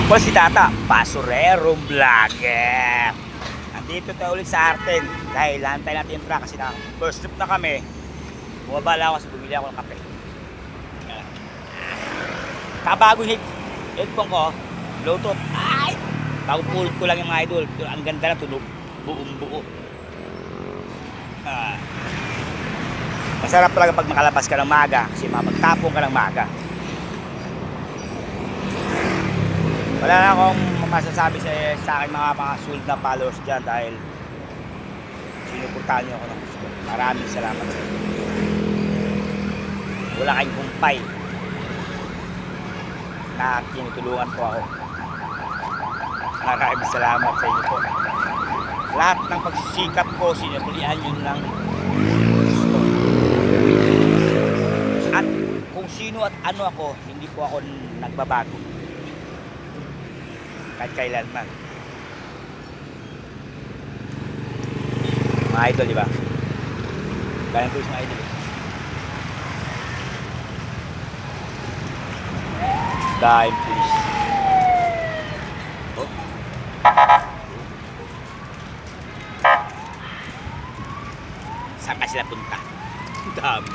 po si Tata, Basurerong Vlogger. Nandito tayo ulit sa Arten dahil lantay natin yung truck kasi na first trip na kami. Bumaba lang ako kasi bumili ako ng kape. Kabagong headphone ko, Bluetooth. Ay! Pagpulot ko lang yung mga idol. Ang ganda na tunog. Buong buo. Masarap talaga pag makalabas ka ng maga kasi mapagtapong ka ng maga. Wala na akong masasabi sa aking mga sulit na followers dyan dahil sinuportahan niyo ako ng gusto. Maraming salamat sa inyo. Wala kayong kumpay na tinutulungan po ako. Maraming salamat sa inyo po. Lahat ng pagsisikap ko, sinukulian yun lang gusto. At kung sino at ano ako, hindi po ako nagbabago. Kahit kailanman. Mga idol, di ba? Ganyan ko yung mga idol. Dime, please. Oh. Saan ka sila punta? Dami.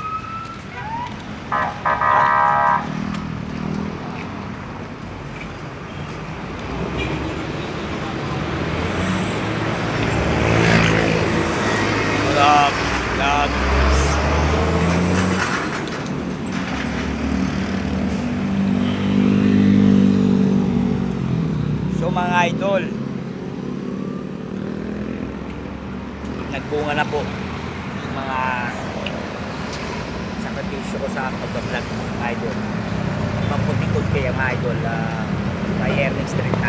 Dami. So mga idol, nagbunga na po yung mga sakripisyo ko sa pag-vlog mga idol. Maputi-puti ang mga idol, may earnings stream.